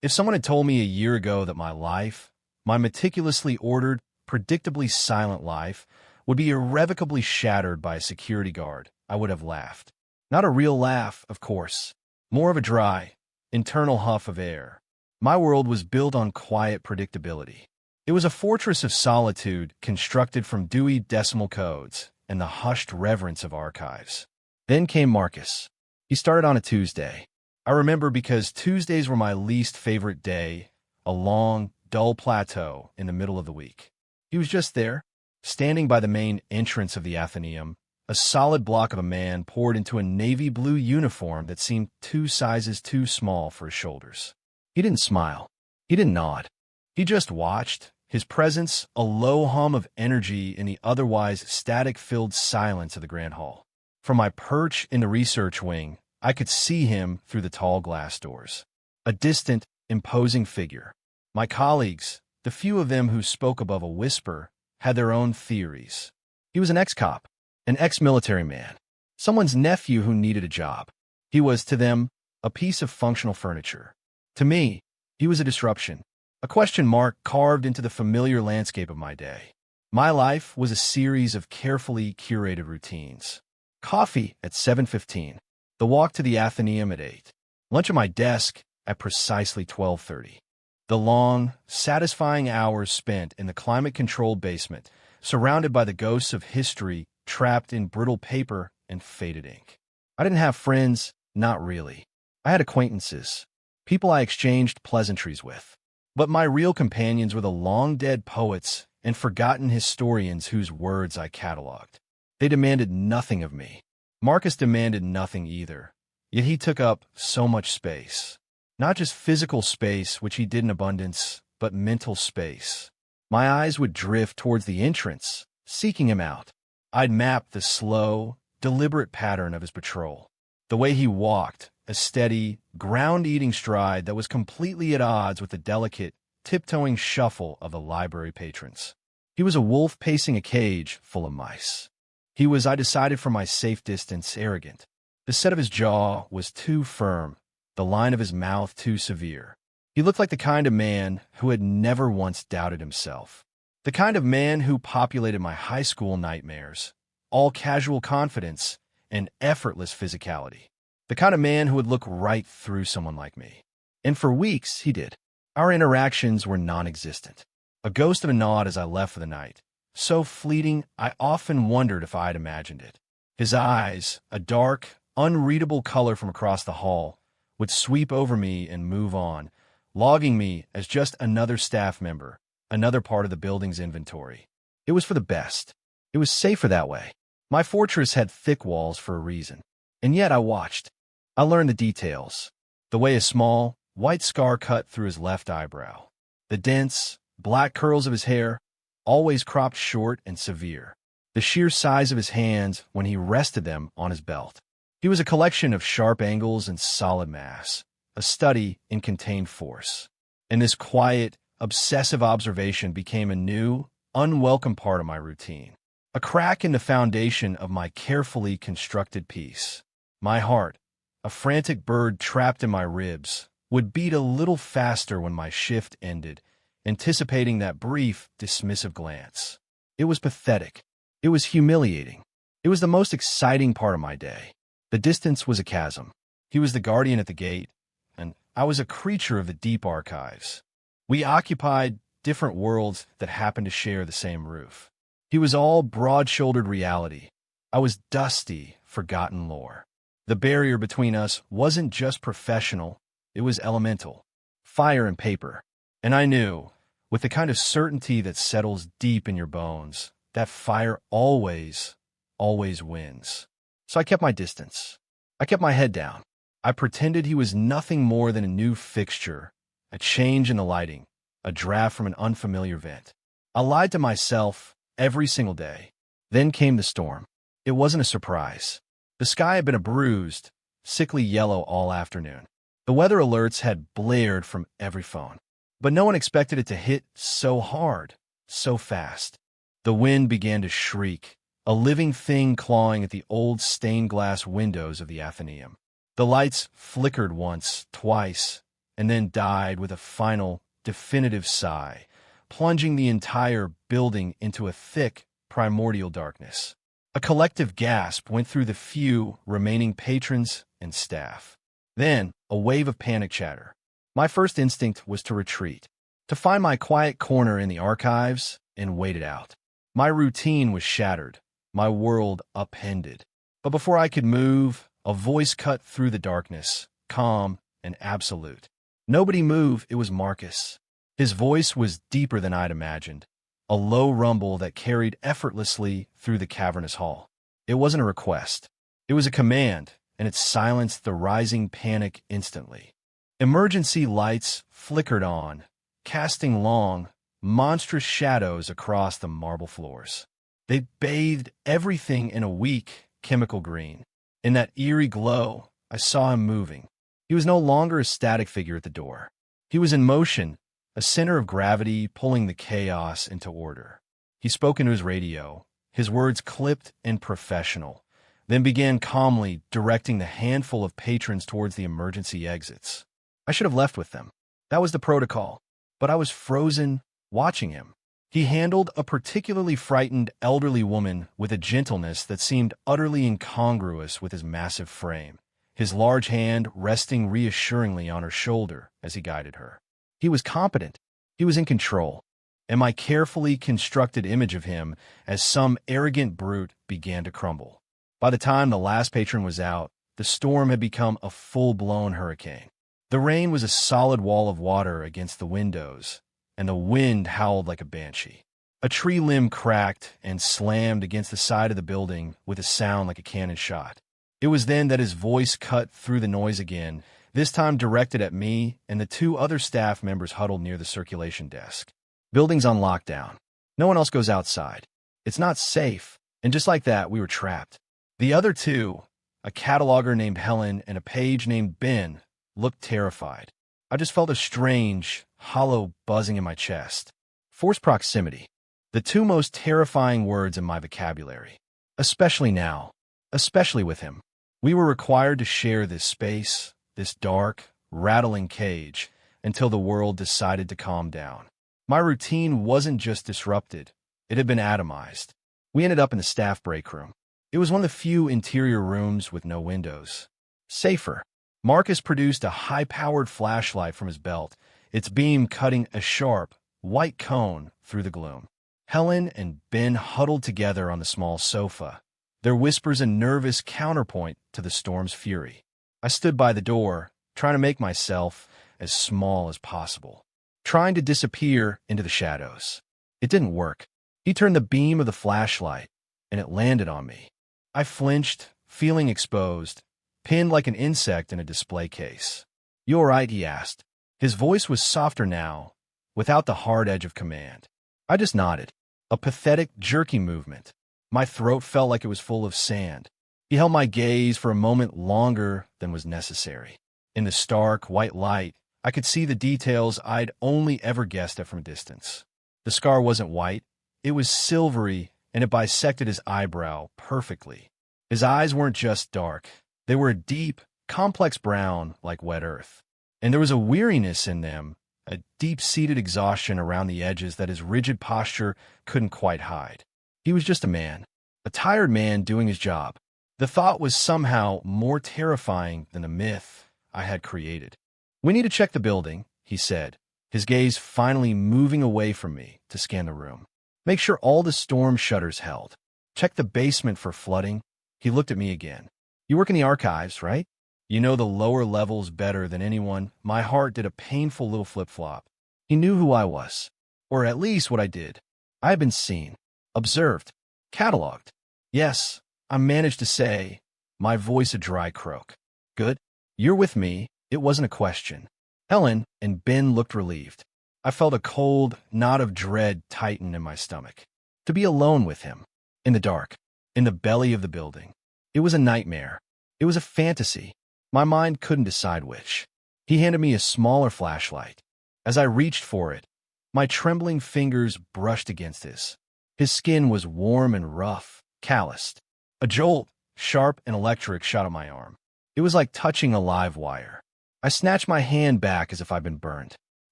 If someone had told me a year ago that my life, my meticulously ordered, predictably silent life, would be irrevocably shattered by a security guard, I would have laughed. Not a real laugh, of course. More of a dry, internal huff of air. My world was built on quiet predictability. It was a fortress of solitude constructed from Dewey Decimal Codes and the hushed reverence of archives. Then came Marcus. He started on a Tuesday. I remember because Tuesdays were my least favorite day, a long, dull plateau in the middle of the week. He was just there, standing by the main entrance of the Athenaeum, a solid block of a man poured into a navy blue uniform that seemed 2 sizes too small for his shoulders. He didn't smile. He didn't nod. He just watched, his presence a low hum of energy in the otherwise static-filled silence of the Grand Hall. From my perch in the research wing, I could see him through the tall glass doors. A distant, imposing figure. My colleagues, the few of them who spoke above a whisper, had their own theories. He was an ex-cop, an ex-military man, someone's nephew who needed a job. He was, to them, a piece of functional furniture. To me, he was a disruption, a question mark carved into the familiar landscape of my day. My life was a series of carefully curated routines. Coffee at 7:15, the walk to the Athenaeum at 8, lunch at my desk at precisely 12:30. The long, satisfying hours spent in the climate-controlled basement, surrounded by the ghosts of history trapped in brittle paper and faded ink. I didn't have friends, not really. I had acquaintances, people I exchanged pleasantries with. But my real companions were the long-dead poets and forgotten historians whose words I cataloged. They demanded nothing of me. Marcus demanded nothing either, yet he took up so much space. Not just physical space, which he did in abundance, but mental space. My eyes would drift towards the entrance, seeking him out. I'd map the slow, deliberate pattern of his patrol. The way he walked, a steady, ground-eating stride that was completely at odds with the delicate, tiptoeing shuffle of the library patrons. He was a wolf pacing a cage full of mice. He was, I decided from my safe distance, arrogant. The set of his jaw was too firm, the line of his mouth too severe. He looked like the kind of man who had never once doubted himself. The kind of man who populated my high school nightmares, all casual confidence and effortless physicality. The kind of man who would look right through someone like me. And for weeks, he did. Our interactions were non-existent. A ghost of a nod as I left for the night. So fleeting, I often wondered if I had imagined it. His eyes, a dark, unreadable color from across the hall, would sweep over me and move on, logging me as just another staff member, another part of the building's inventory. It was for the best. It was safer that way. My fortress had thick walls for a reason. And yet I watched. I learned the details. The way a small, white scar cut through his left eyebrow. The dense, black curls of his hair, always cropped short and severe. The sheer size of his hands when he rested them on his belt. He was a collection of sharp angles and solid mass, a study in contained force. And this quiet, obsessive observation became a new, unwelcome part of my routine. A crack in the foundation of my carefully constructed piece. My heart, a frantic bird trapped in my ribs, would beat a little faster when my shift ended, anticipating that brief, dismissive glance. It was pathetic. It was humiliating. It was the most exciting part of my day. The distance was a chasm. He was the guardian at the gate, and I was a creature of the deep archives. We occupied different worlds that happened to share the same roof. He was all broad-shouldered reality. I was dusty, forgotten lore. The barrier between us wasn't just professional, it was elemental. Fire and paper. And I knew, with the kind of certainty that settles deep in your bones, that fire always wins. So I kept my distance. I kept my head down. I pretended he was nothing more than a new fixture, a change in the lighting, a draft from an unfamiliar vent. I lied to myself every single day. Then came the storm. It wasn't a surprise. The sky had been a bruised, sickly yellow all afternoon. The weather alerts had blared from every phone. But no one expected it to hit so hard, so fast. The wind began to shriek, a living thing clawing at the old stained glass windows of the Athenaeum. The lights flickered once, twice, and then died with a final, definitive sigh, plunging the entire building into a thick, primordial darkness. A collective gasp went through the few remaining patrons and staff. Then, a wave of panic chatter. My first instinct was to retreat, to find my quiet corner in the archives and wait it out. My routine was shattered, my world upended. But before I could move, a voice cut through the darkness, calm and absolute. Nobody move, it was Marcus. His voice was deeper than I'd imagined, a low rumble that carried effortlessly through the cavernous hall. It wasn't a request. It was a command, and it silenced the rising panic instantly. Emergency lights flickered on, casting long, monstrous shadows across the marble floors. They bathed everything in a weak, chemical green. In that eerie glow, I saw him moving. He was no longer a static figure at the door. He was in motion, a center of gravity pulling the chaos into order. He spoke into his radio, his words clipped and professional, then began calmly directing the handful of patrons towards the emergency exits. I should have left with them. That was the protocol. But I was frozen, watching him. He handled a particularly frightened elderly woman with a gentleness that seemed utterly incongruous with his massive frame, his large hand resting reassuringly on her shoulder as he guided her. He was competent. He was in control. And my carefully constructed image of him as some arrogant brute began to crumble. By the time the last patron was out, the storm had become a full-blown hurricane. The rain was a solid wall of water against the windows, and the wind howled like a banshee. A tree limb cracked and slammed against the side of the building with a sound like a cannon shot. It was then that his voice cut through the noise again, this time directed at me and the two other staff members huddled near the circulation desk. Building's on lockdown. No one else goes outside. It's not safe. And just like that, we were trapped. The other two, a cataloger named Helen and a page named Ben, looked terrified. I just felt a strange, hollow buzzing in my chest. Forced proximity. The two most terrifying words in my vocabulary. Especially now. Especially with him. We were required to share this space, this dark, rattling cage, until the world decided to calm down. My routine wasn't just disrupted. It had been atomized. We ended up in the staff break room. It was one of the few interior rooms with no windows. Safer. Marcus produced a high-powered flashlight from his belt, its beam cutting a sharp, white cone through the gloom. Helen and Ben huddled together on the small sofa, their whispers a nervous counterpoint to the storm's fury. I stood by the door, trying to make myself as small as possible, trying to disappear into the shadows. It didn't work. He turned the beam of the flashlight, and it landed on me. I flinched, feeling exposed, pinned like an insect in a display case. "You all right?" he asked. His voice was softer now, without the hard edge of command. I just nodded, a pathetic, jerky movement. My throat felt like it was full of sand. He held my gaze for a moment longer than was necessary. In the stark, white light, I could see the details I'd only ever guessed at from a distance. The scar wasn't white. It was silvery, and it bisected his eyebrow perfectly. His eyes weren't just dark. They were a deep, complex brown like wet earth. And there was a weariness in them, a deep-seated exhaustion around the edges that his rigid posture couldn't quite hide. He was just a tired man doing his job. The thought was somehow more terrifying than the myth I had created. "We need to check the building," he said, his gaze finally moving away from me to scan the room. "Make sure all the storm shutters held. Check the basement for flooding." He looked at me again. "You work in the archives, right? You know the lower levels better than anyone." My heart did a painful little flip-flop. He knew who I was, or at least what I did. I had been seen, observed, cataloged. "Yes," I managed to say, my voice a dry croak. "Good. You're with me." It wasn't a question. Helen and Ben looked relieved. I felt a cold knot of dread tighten in my stomach. To be alone with him, in the dark, in the belly of the building. It was a nightmare. It was a fantasy. My mind couldn't decide which. He handed me a smaller flashlight. As I reached for it, my trembling fingers brushed against his. His skin was warm and rough, calloused. A jolt, sharp and electric, shot up my arm. It was like touching a live wire. I snatched my hand back as if I'd been burned.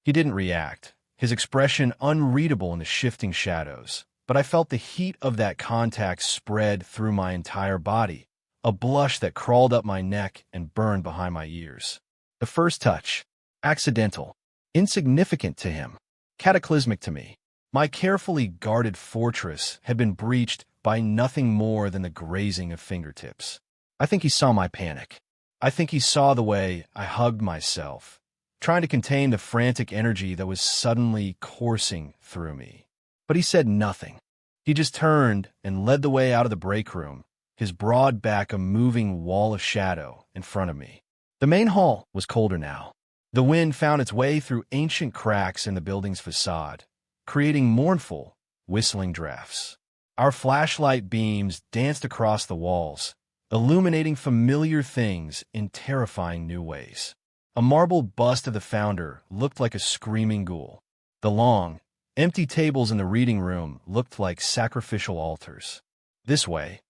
He didn't react, his expression unreadable in the shifting shadows, but I felt the heat of that contact spread through my entire body, a blush that crawled up my neck and burned behind my ears. The first touch, accidental, insignificant to him, cataclysmic to me. My carefully guarded fortress had been breached by nothing more than the grazing of fingertips. I think he saw my panic. I think he saw the way I hugged myself, trying to contain the frantic energy that was suddenly coursing through me. But he said nothing. He just turned and led the way out of the break room, his broad back a moving wall of shadow in front of me. The main hall was colder now. The wind found its way through ancient cracks in the building's facade, creating mournful, whistling drafts. Our flashlight beams danced across the walls, illuminating familiar things in terrifying new ways. A marble bust of the founder looked like a screaming ghoul. The long, empty tables in the reading room looked like sacrificial altars. This way,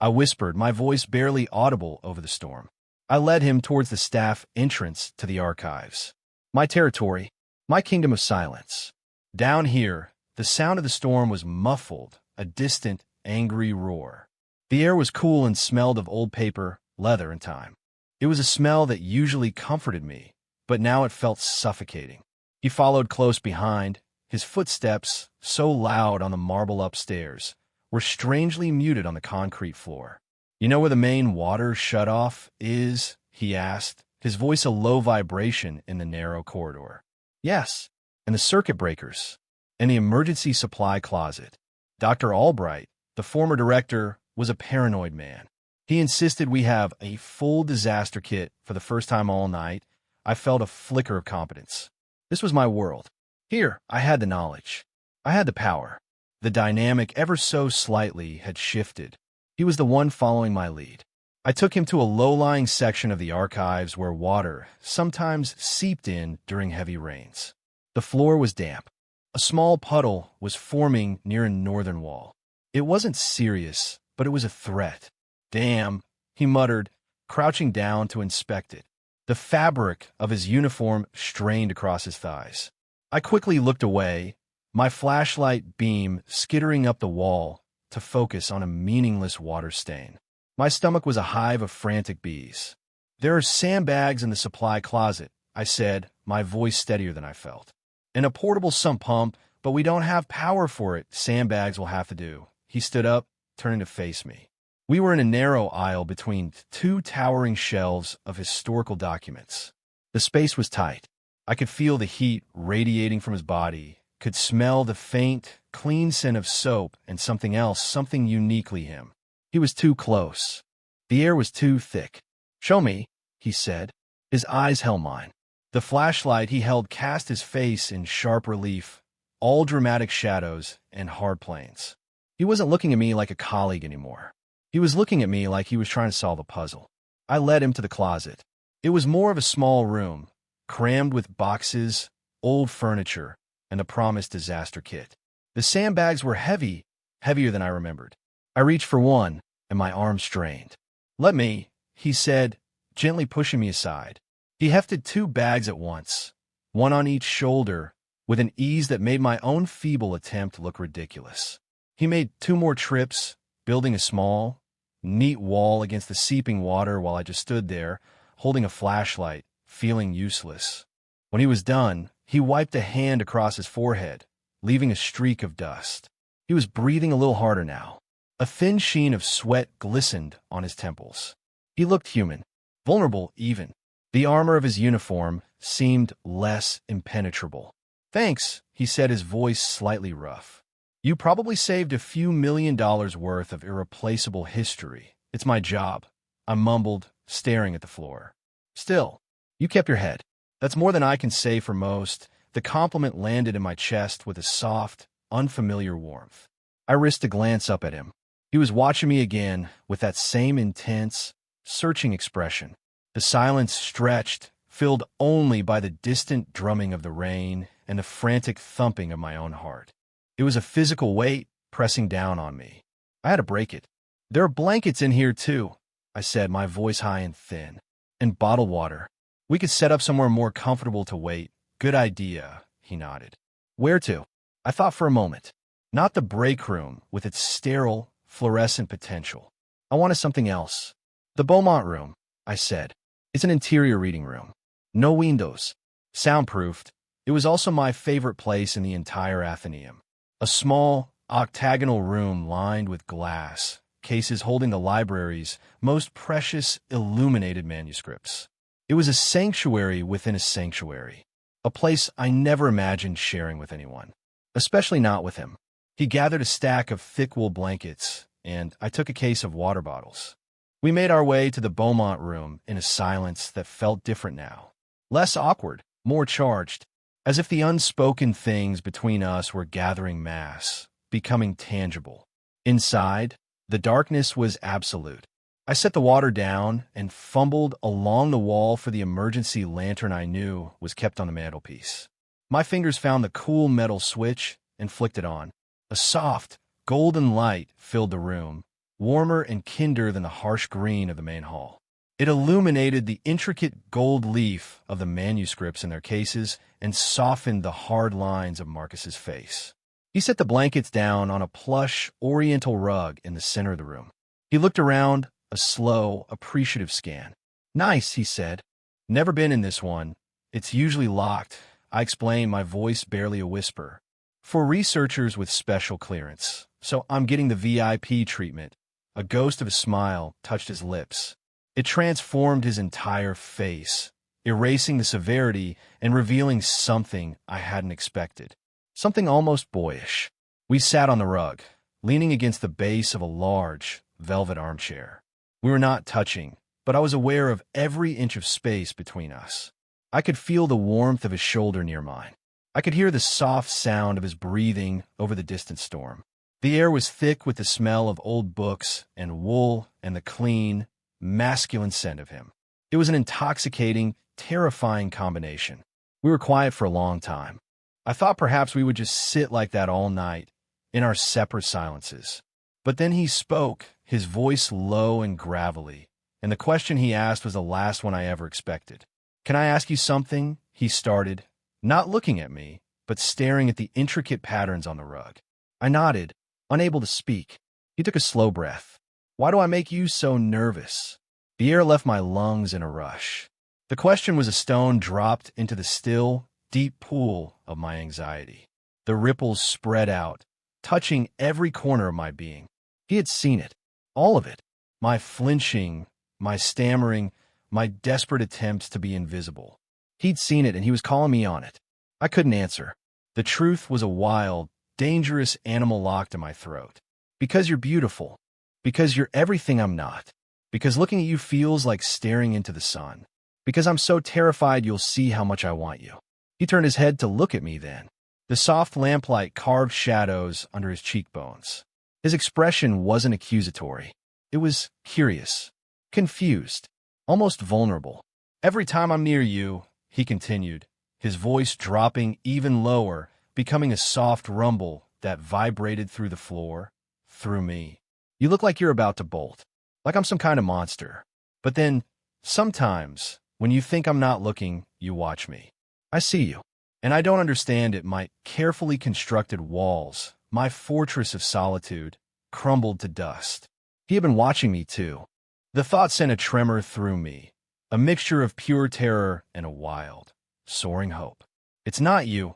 I whispered, my voice barely audible over the storm. I led him towards the staff entrance to the archives. My territory, my kingdom of silence. Down here, the sound of the storm was muffled, a distant, angry roar. The air was cool and smelled of old paper, leather, and time. It was a smell that usually comforted me, but now it felt suffocating. He followed close behind. His footsteps, so loud on the marble upstairs, were strangely muted on the concrete floor. "You know where the main water shutoff is?" he asked, his voice a low vibration in the narrow corridor. "Yes, and the circuit breakers, and the emergency supply closet." Dr. Albright, the former director, was a paranoid man. He insisted we have a full disaster kit for the first time all night. I felt a flicker of competence. This was my world. Here, I had the knowledge. I had the power. The dynamic, ever so slightly, had shifted. He was the one following my lead. I took him to a low-lying section of the archives where water sometimes seeped in during heavy rains. The floor was damp. A small puddle was forming near a northern wall. It wasn't serious, but it was a threat. "Damn," he muttered, crouching down to inspect it. The fabric of his uniform strained across his thighs. I quickly looked away, my flashlight beam skittering up the wall to focus on a meaningless water stain. My stomach was a hive of frantic bees. "There are sandbags in the supply closet," I said, my voice steadier than I felt. "And a portable sump pump, but we don't have power for it. Sandbags will have to do." He stood up, turning to face me. We were in a narrow aisle between two towering shelves of historical documents. The space was tight. I could feel the heat radiating from his body, could smell the faint, clean scent of soap and something else, something uniquely him. He was too close. The air was too thick. "Show me," he said. His eyes held mine. The flashlight he held cast his face in sharp relief, all dramatic shadows and hard planes. He wasn't looking at me like a colleague anymore. He was looking at me like he was trying to solve a puzzle. I led him to the closet. It was more of a small room, crammed with boxes, old furniture, and the promised disaster kit. The sandbags were heavy, heavier than I remembered. I reached for one, and my arm strained. "Let me," he said, gently pushing me aside. He hefted two bags at once, one on each shoulder, with an ease that made my own feeble attempt look ridiculous. He made two more trips, building a small, neat wall against the seeping water while I just stood there, holding a flashlight, feeling useless. When he was done, he wiped a hand across his forehead, leaving a streak of dust. He was breathing a little harder now. A thin sheen of sweat glistened on his temples. He looked human, vulnerable even. The armor of his uniform seemed less impenetrable. "Thanks," he said, his voice slightly rough. "You probably saved a few $1 million worth of irreplaceable history. It's my job," I mumbled, staring at the floor. "Still, you kept your head. That's more than I can say for most." The compliment landed in my chest with a soft, unfamiliar warmth. I risked a glance up at him. He was watching me again with that same intense, searching expression. The silence stretched, filled only by the distant drumming of the rain and the frantic thumping of my own heart. It was a physical weight pressing down on me. I had to break it. "There are blankets in here, too," I said, my voice high and thin. "And bottled water." We could set up somewhere more comfortable to wait. Good idea, he nodded. Where to? I thought for a moment. Not the break room with its sterile, fluorescent potential. I wanted something else. The Beaumont room, I said. It's an interior reading room. No windows. Soundproofed. It was also my favorite place in the entire Athenaeum. A small, octagonal room lined with glass, cases holding the library's most precious illuminated manuscripts. It was a sanctuary within a sanctuary, a place I never imagined sharing with anyone, especially not with him. He gathered a stack of thick wool blankets, and I took a case of water bottles. We made our way to the Beaumont room in a silence that felt different now. Less awkward, more charged, as if the unspoken things between us were gathering mass, becoming tangible. Inside, the darkness was absolute. I set the water down and fumbled along the wall for the emergency lantern I knew was kept on the mantelpiece. My fingers found the cool metal switch and flicked it on. A soft, golden light filled the room, warmer and kinder than the harsh green of the main hall. It illuminated the intricate gold leaf of the manuscripts in their cases and softened the hard lines of Marcus's face. He set the blankets down on a plush, oriental rug in the center of the room. He looked around, a slow, appreciative scan. Nice, he said. Never been in this one. It's usually locked, I explained, my voice barely a whisper. For researchers with special clearance, so I'm getting the VIP treatment. A ghost of a smile touched his lips. It transformed his entire face, erasing the severity and revealing something I hadn't expected. Something almost boyish. We sat on the rug, leaning against the base of a large, velvet armchair. We were not touching, but I was aware of every inch of space between us. I could feel the warmth of his shoulder near mine. I could hear the soft sound of his breathing over the distant storm. The air was thick with the smell of old books and wool and the clean, masculine scent of him. It was an intoxicating, terrifying combination. We were quiet for a long time. I thought perhaps we would just sit like that all night, in our separate silences. But then he spoke, his voice low and gravelly, and the question he asked was the last one I ever expected. Can I ask you something? He started, not looking at me, but staring at the intricate patterns on the rug. I nodded, unable to speak. He took a slow breath. Why do I make you so nervous? The air left my lungs in a rush. The question was a stone dropped into the still, deep pool of my anxiety. The ripples spread out, touching every corner of my being. He had seen it, all of it. My flinching, my stammering, my desperate attempts to be invisible. He'd seen it and he was calling me on it. I couldn't answer. The truth was a wild, dangerous animal locked in my throat. Because you're beautiful. Because you're everything I'm not. Because looking at you feels like staring into the sun. Because I'm so terrified you'll see how much I want you. He turned his head to look at me then. The soft lamplight carved shadows under his cheekbones. His expression wasn't accusatory. It was curious, confused, almost vulnerable. Every time I'm near you, he continued, his voice dropping even lower, becoming a soft rumble that vibrated through the floor, through me. You look like you're about to bolt, like I'm some kind of monster. But then, sometimes, when you think I'm not looking, you watch me. I see you. And I don't understand it. My carefully constructed walls, my fortress of solitude, crumbled to dust. He had been watching me too. The thought sent a tremor through me, a mixture of pure terror and a wild, soaring hope. It's not you,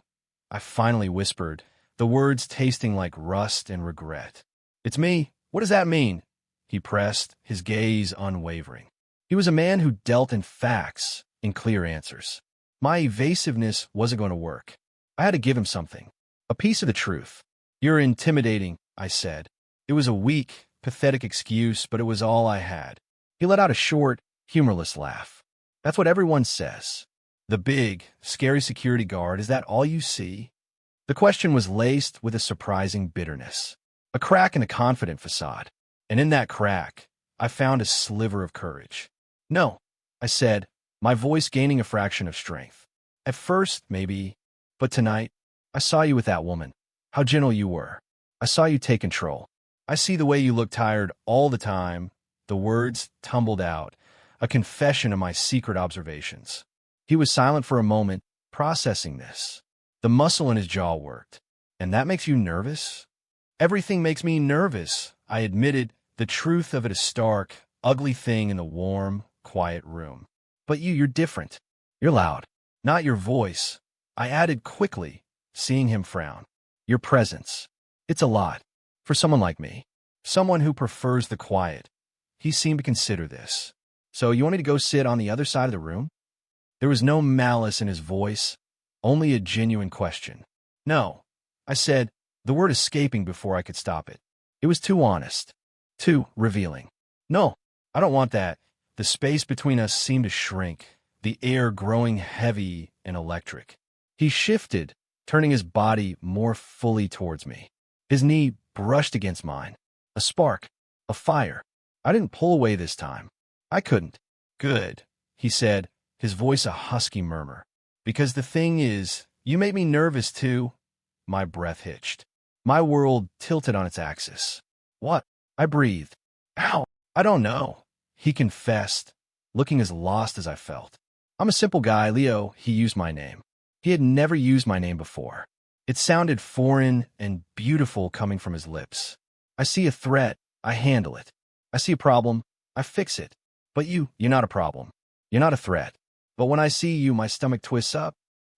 I finally whispered, the words tasting like rust and regret. It's me. What does that mean? He pressed, his gaze unwavering. He was a man who dealt in facts, in clear answers. My evasiveness wasn't going to work. I had to give him something, a piece of the truth. You're intimidating, I said. It was a weak, pathetic excuse, but it was all I had. He let out a short, humorless laugh. That's what everyone says. The big, scary security guard, is that all you see? The question was laced with a surprising bitterness, a crack in a confident facade. And in that crack, I found a sliver of courage. No, I said, my voice gaining a fraction of strength. At first, maybe, but tonight, I saw you with that woman. How gentle you were. I saw you take control. I see the way you look tired all the time. The words tumbled out, a confession of my secret observations. He was silent for a moment, processing this. The muscle in his jaw worked. And that makes you nervous? Everything makes me nervous, I admitted, the truth of it a stark, ugly thing in the warm, quiet room. But you're different. You're loud. Not your voice. I added quickly, seeing him frown. Your presence. It's a lot. For someone like me. Someone who prefers the quiet. He seemed to consider this. So you want me to go sit on the other side of the room? There was no malice in his voice, only a genuine question. No, I said, the word escaping before I could stop it. It was too honest, too revealing. No, I don't want that. The space between us seemed to shrink, the air growing heavy and electric. He shifted, turning his body more fully towards me. His knee brushed against mine. A spark, a fire. I didn't pull away this time. I couldn't. Good, he said, his voice a husky murmur. Because the thing is, you make me nervous too. My breath hitched. My world tilted on its axis. What? I breathed. Ow, I don't know, he confessed, looking as lost as I felt. I'm a simple guy, Leo, he used my name. He had never used my name before. It sounded foreign and beautiful coming from his lips. I see a threat, I handle it. I see a problem, I fix it. But you're not a problem. You're not a threat. But when I see you, my stomach twists up.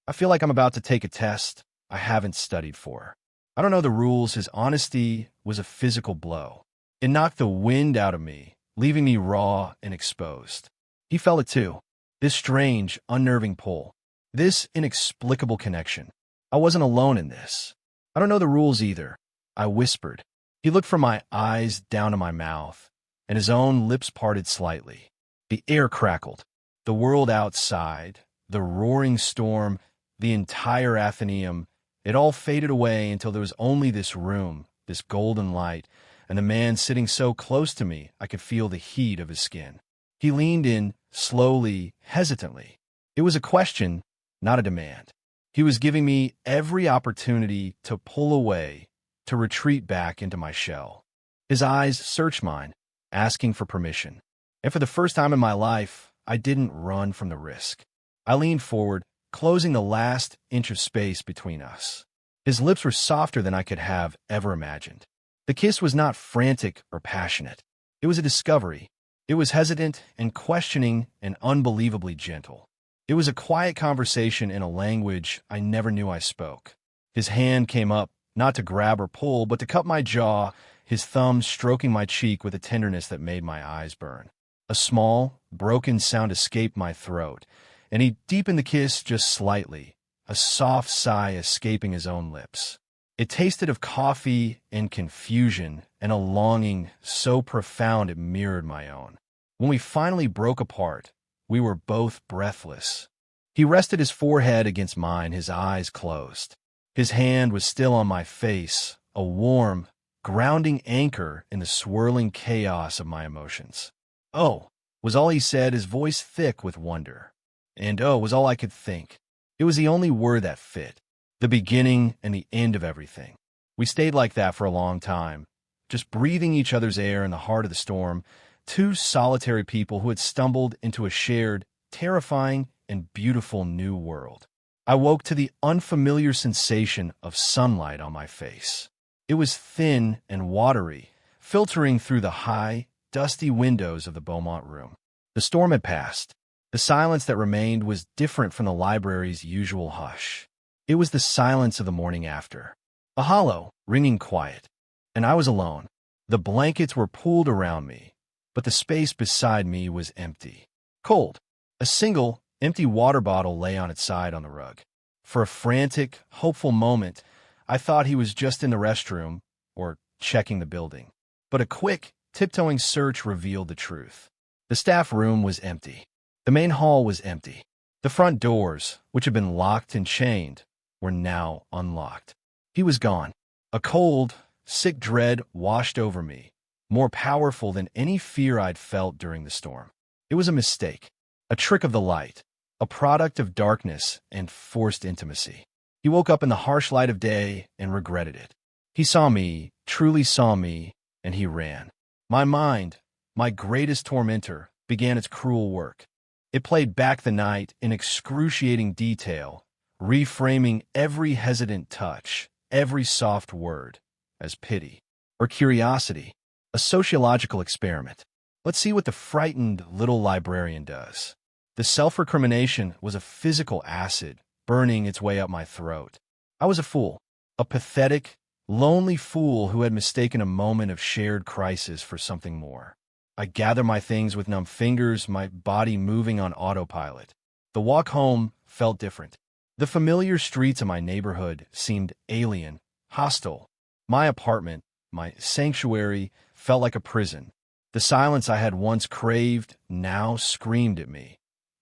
I feel like I'm about to take a test I haven't studied for. I don't know the rules. His honesty was a physical blow. It knocked the wind out of me, leaving me raw and exposed. He felt it too. This strange, unnerving pull. This inexplicable connection. I wasn't alone in this. I don't know the rules either, I whispered. He looked from my eyes down to my mouth, and his own lips parted slightly. The air crackled. The world outside, the roaring storm, the entire Athenaeum, it all faded away until there was only this room, this golden light, and the man sitting so close to me I could feel the heat of his skin. He leaned in, slowly, hesitantly. It was a question, not a demand. He was giving me every opportunity to pull away, to retreat back into my shell. His eyes searched mine, asking for permission. And for the first time in my life, I didn't run from the risk. I leaned forward, closing the last inch of space between us. His lips were softer than I could have ever imagined. The kiss was not frantic or passionate. It was a discovery. It was hesitant and questioning and unbelievably gentle. It was a quiet conversation in a language I never knew I spoke. His hand came up, not to grab or pull, but to cup my jaw, his thumb stroking my cheek with a tenderness that made my eyes burn. A small, broken sound escaped my throat, and he deepened the kiss just slightly, a soft sigh escaping his own lips. It tasted of coffee and confusion and a longing so profound it mirrored my own. When we finally broke apart, we were both breathless. He rested his forehead against mine, his eyes closed. His hand was still on my face, a warm, grounding anchor in the swirling chaos of my emotions. "Oh," was all he said, his voice thick with wonder. And "oh" was all I could think. It was the only word that fit, the beginning and the end of everything. We stayed like that for a long time, just breathing each other's air in the heart of the storm, two solitary people who had stumbled into a shared, terrifying, and beautiful new world. I woke to the unfamiliar sensation of sunlight on my face. It was thin and watery, filtering through the high, dusty windows of the Beaumont room. The storm had passed. The silence that remained was different from the library's usual hush. It was the silence of the morning after. A hollow, ringing quiet. And I was alone. The blankets were pulled around me, but the space beside me was empty. Cold. A single, empty water bottle lay on its side on the rug. For a frantic, hopeful moment, I thought he was just in the restroom or checking the building. But a quick, tiptoeing search revealed the truth. The staff room was empty. The main hall was empty. The front doors, which had been locked and chained, were now unlocked. He was gone. A cold, sick dread washed over me, more powerful than any fear I'd felt during the storm. It was a mistake, a trick of the light, a product of darkness and forced intimacy. He woke up in the harsh light of day and regretted it. He saw me, truly saw me, and he ran. My mind, my greatest tormentor, began its cruel work. It played back the night in excruciating detail, reframing every hesitant touch, every soft word, as pity or curiosity, a sociological experiment. Let's see what the frightened little librarian does. The self-recrimination was a physical acid burning its way up my throat. I was a fool, a pathetic, lonely fool who had mistaken a moment of shared crisis for something more. I gathered my things with numb fingers, my body moving on autopilot. The walk home felt different. The familiar streets of my neighborhood seemed alien, hostile. My apartment, my sanctuary, felt like a prison. The silence I had once craved now screamed at me,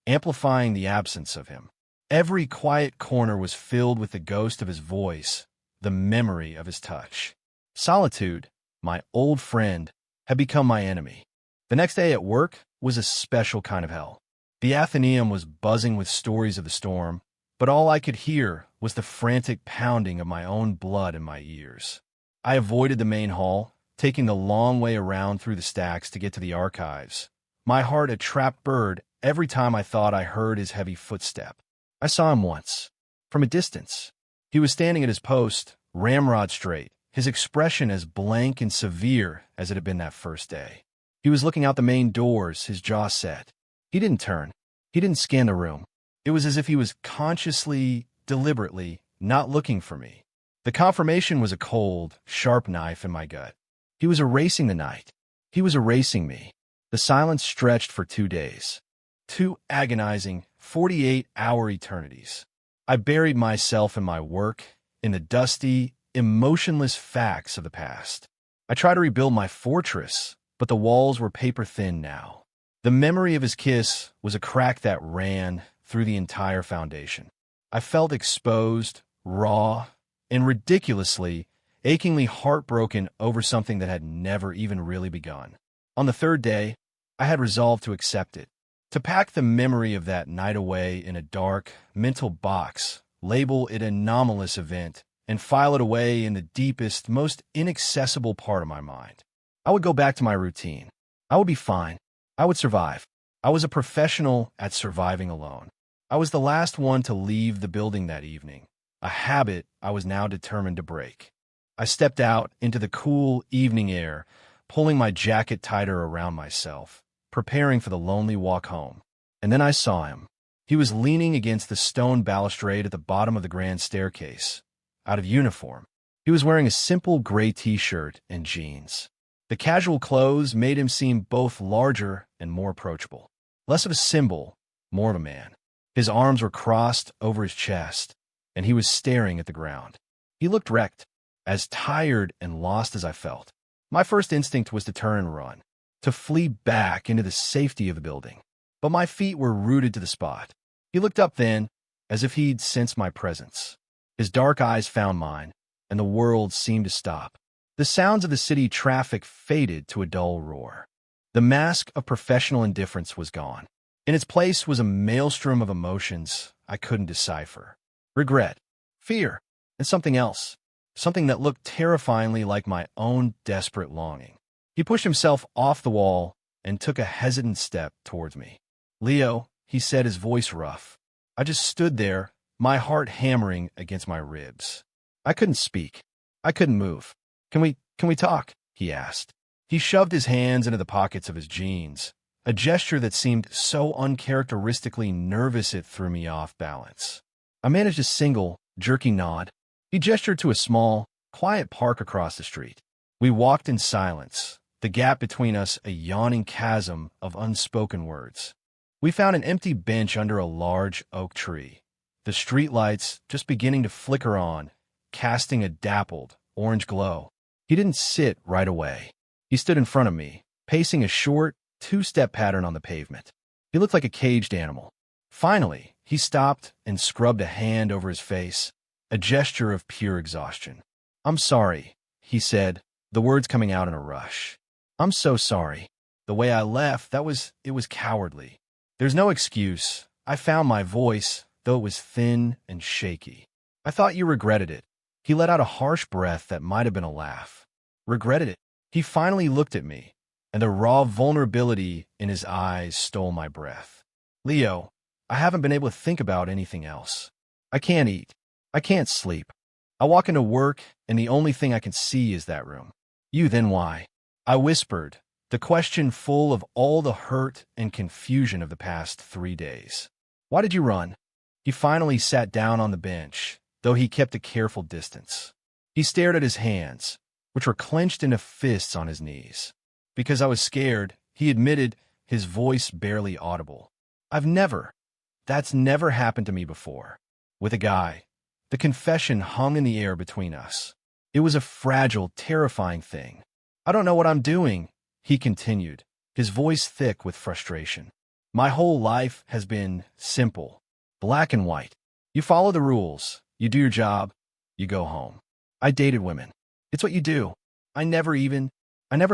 amplifying the absence of him. Every quiet corner was filled with the ghost of his voice, the memory of his touch. Solitude, my old friend, had become my enemy. The next day at work was a special kind of hell. The Athenaeum was buzzing with stories of the storm, but all I could hear was the frantic pounding of my own blood in my ears. I avoided the main hall, taking the long way around through the stacks to get to the archives. My heart a trapped bird every time I thought I heard his heavy footstep. I saw him once, from a distance. He was standing at his post, ramrod straight, his expression as blank and severe as it had been that first day. He was looking out the main doors, his jaw set. He didn't turn. He didn't scan the room. It was as if he was consciously, deliberately, not looking for me. The confirmation was a cold, sharp knife in my gut. He was erasing the night. He was erasing me. The silence stretched for 2 days. 2 agonizing, 48-hour eternities. I buried myself in my work, in the dusty, emotionless facts of the past. I tried to rebuild my fortress, but the walls were paper-thin now. The memory of his kiss was a crack that ran through the entire foundation. I felt exposed, raw, and ridiculously, achingly heartbroken over something that had never even really begun. On the 3rd day, I had resolved to accept it, to pack the memory of that night away in a dark, mental box, label it an anomalous event, and file it away in the deepest, most inaccessible part of my mind. I would go back to my routine. I would be fine. I would survive. I was a professional at surviving alone. I was the last one to leave the building that evening, a habit I was now determined to break. I stepped out into the cool evening air, pulling my jacket tighter around myself, preparing for the lonely walk home. And then I saw him. He was leaning against the stone balustrade at the bottom of the grand staircase, out of uniform. He was wearing a simple gray t-shirt and jeans. The casual clothes made him seem both larger and more approachable. Less of a symbol, more of a man. His arms were crossed over his chest, and he was staring at the ground. He looked wrecked, as tired and lost as I felt. My first instinct was to turn and run, to flee back into the safety of the building. But my feet were rooted to the spot. He looked up then, as if he'd sensed my presence. His dark eyes found mine, and the world seemed to stop. The sounds of the city traffic faded to a dull roar. The mask of professional indifference was gone. In its place was a maelstrom of emotions I couldn't decipher. Regret, fear, and something else. Something that looked terrifyingly like my own desperate longing. He pushed himself off the wall and took a hesitant step towards me. "Leo," he said, his voice rough. I just stood there, my heart hammering against my ribs. I couldn't speak. I couldn't move. Can we talk?" he asked. He shoved his hands into the pockets of his jeans, a gesture that seemed so uncharacteristically nervous it threw me off balance. I managed a single, jerky nod. He gestured to a small, quiet park across the street. We walked in silence, the gap between us a yawning chasm of unspoken words. We found an empty bench under a large oak tree, the streetlights just beginning to flicker on, casting a dappled, orange glow. He didn't sit right away. He stood in front of me, pacing a short, 2-step pattern on the pavement. He looked like a caged animal. Finally, he stopped and scrubbed a hand over his face, a gesture of pure exhaustion. "I'm sorry," he said, the words coming out in a rush. "I'm so sorry. The way I left, it was cowardly. There's no excuse. I found my voice, though it was thin and shaky. I thought you regretted it." He let out a harsh breath that might have been a laugh. "Regretted it?" He finally looked at me, and the raw vulnerability in his eyes stole my breath. Leo, I haven't been able to think about anything else. I can't eat. I can't sleep. I walk into work, and the only thing I can see is that room. You, then why? I whispered, the question full of all the hurt and confusion of the past 3 days. Why did you run? He finally sat down on the bench, though he kept a careful distance. He stared at his hands, which were clenched into fists on his knees. Because I was scared, he admitted, his voice barely audible. That's never happened to me before. With a guy. The confession hung in the air between us. It was a fragile, terrifying thing. I don't know what I'm doing, he continued, his voice thick with frustration. My whole life has been simple, black and white. You follow the rules, you do your job, you go home. I dated women. It's what you do. I never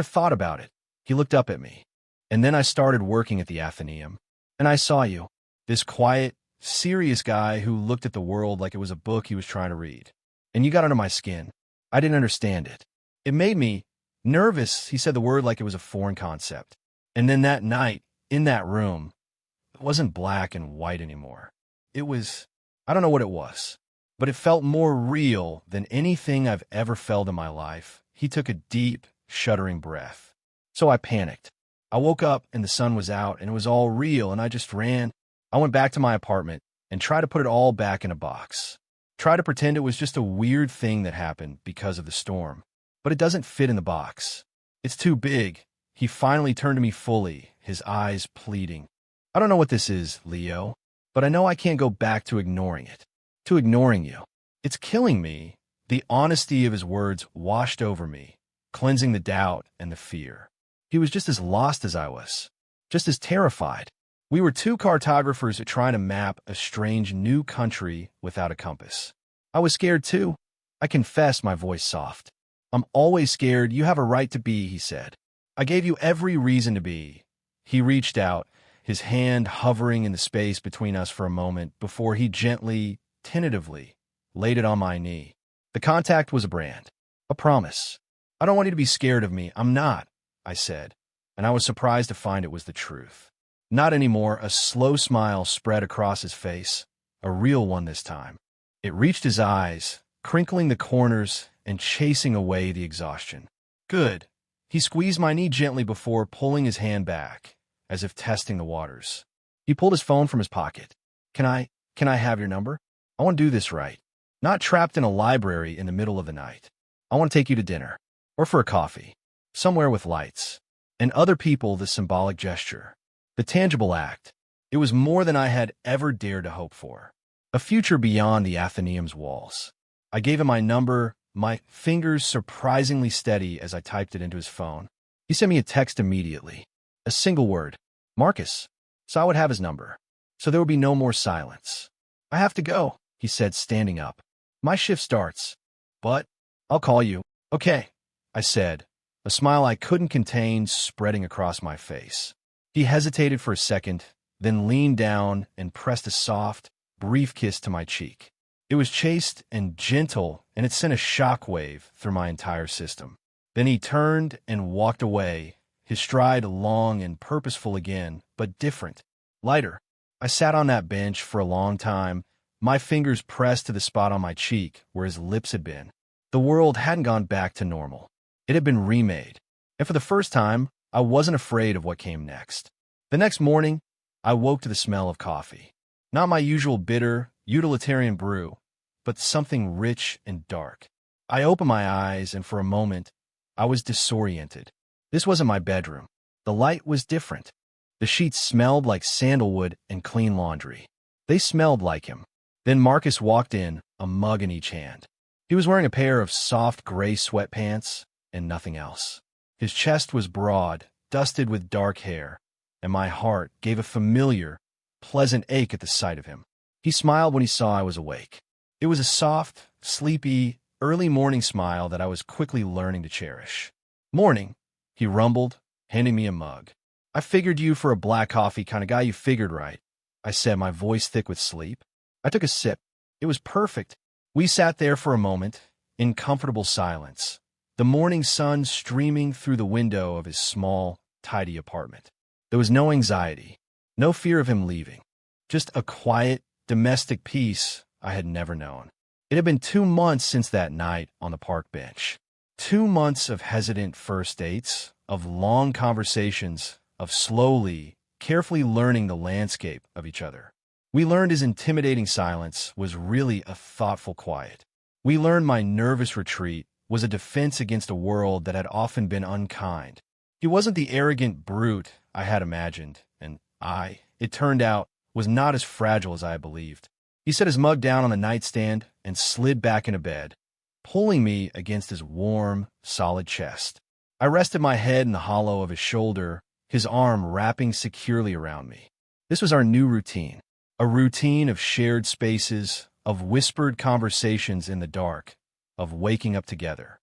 thought about it. He looked up at me. And then I started working at the Athenaeum. And I saw you. This quiet, serious guy who looked at the world like it was a book he was trying to read. And you got under my skin. I didn't understand it. It made me nervous. He said the word like it was a foreign concept. And then that night, in that room, it wasn't black and white anymore. It was, I don't know what it was, but it felt more real than anything I've ever felt in my life. He took a deep, shuddering breath. So I panicked. I woke up and the sun was out and it was all real and I just ran. I went back to my apartment and tried to put it all back in a box. Try to pretend it was just a weird thing that happened because of the storm. But it doesn't fit in the box. It's too big. He finally turned to me fully, his eyes pleading. I don't know what this is, Leo, but I know I can't go back to ignoring it. To ignoring you. It's killing me. The honesty of his words washed over me, cleansing the doubt and the fear. He was just as lost as I was, just as terrified. We were two cartographers trying to map a strange new country without a compass. I was scared too. I confessed, my voice soft. I'm always scared. You have a right to be, he said. I gave you every reason to be. He reached out, his hand hovering in the space between us for a moment before he gently, tentatively, laid it on my knee. The contact was a brand, a promise. I don't want you to be scared of me. I'm not, I said, and I was surprised to find it was the truth. Not anymore. A slow smile spread across his face, a real one this time. It reached his eyes, crinkling the corners and chasing away the exhaustion. Good. He squeezed my knee gently before pulling his hand back, as if testing the waters. He pulled his phone from his pocket. Can I have your number? I want to do this right. Not trapped in a library in the middle of the night. I want to take you to dinner, or for a coffee, somewhere with lights, and other people. The symbolic gesture, the tangible act. It was more than I had ever dared to hope for. A future beyond the Athenaeum's walls. I gave him my number, my fingers surprisingly steady as I typed it into his phone. He sent me a text immediately. A single word. Marcus. So I would have his number. So there would be no more silence. I have to go, he said, standing up. My shift starts. But I'll call you. Okay, I said, a smile I couldn't contain spreading across my face. He hesitated for a second, then leaned down and pressed a soft, brief kiss to my cheek. It was chaste and gentle, and it sent a shockwave through my entire system. Then he turned and walked away, his stride long and purposeful again, but different, lighter. I sat on that bench for a long time, my fingers pressed to the spot on my cheek where his lips had been. The world hadn't gone back to normal. It had been remade. And for the first time, I wasn't afraid of what came next. The next morning, I woke to the smell of coffee. Not my usual bitter, utilitarian brew, but something rich and dark. I opened my eyes, and for a moment, I was disoriented. This wasn't my bedroom. The light was different. The sheets smelled like sandalwood and clean laundry. They smelled like him. Then Marcus walked in, a mug in each hand. He was wearing a pair of soft gray sweatpants and nothing else. His chest was broad, dusted with dark hair, and my heart gave a familiar, pleasant ache at the sight of him. He smiled when he saw I was awake. It was a soft, sleepy, early morning smile that I was quickly learning to cherish. Morning, he rumbled, handing me a mug. I figured you for a black coffee kind of guy. You figured right, I said, my voice thick with sleep. I took a sip. It was perfect. We sat there for a moment, in comfortable silence, the morning sun streaming through the window of his small, tidy apartment. There was no anxiety, No fear of him leaving. Just a quiet, domestic peace I had never known. It had been 2 months since that night on the park bench. 2 months of hesitant first dates, of long conversations, of slowly, carefully learning the landscape of each other. We learned his intimidating silence was really a thoughtful quiet. We learned my nervous retreat was a defense against a world that had often been unkind. He wasn't the arrogant brute I had imagined, and it turned out, was not as fragile as I had believed. He set his mug down on the nightstand and slid back into bed, pulling me against his warm, solid chest. I rested my head in the hollow of his shoulder, his arm wrapping securely around me. This was our new routine, a routine of shared spaces, of whispered conversations in the dark, of waking up together.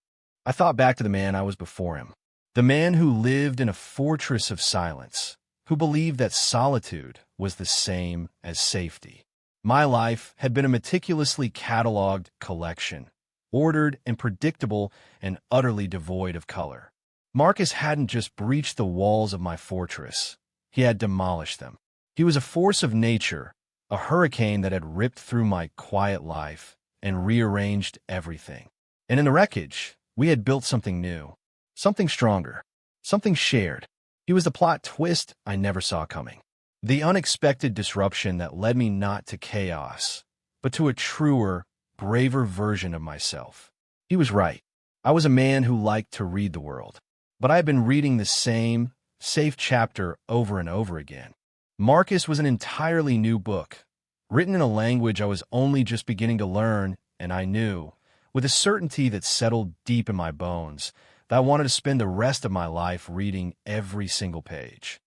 I thought back to the man I was before him, the man who lived in a fortress of silence, who believed that solitude was the same as safety. My life had been a meticulously cataloged collection, ordered and predictable and utterly devoid of color. Marcus hadn't just breached the walls of my fortress, he had demolished them. He was a force of nature, a hurricane that had ripped through my quiet life and rearranged everything. And in the wreckage, we had built something new, something stronger, something shared. He was the plot twist I never saw coming, the unexpected disruption that led me not to chaos, but to a truer, braver version of myself. He was right. I was a man who liked to read the world, but I had been reading the same, safe chapter over and over again. Marcus was an entirely new book, written in a language I was only just beginning to learn, and I knew, with a certainty that settled deep in my bones, that I wanted to spend the rest of my life reading every single page.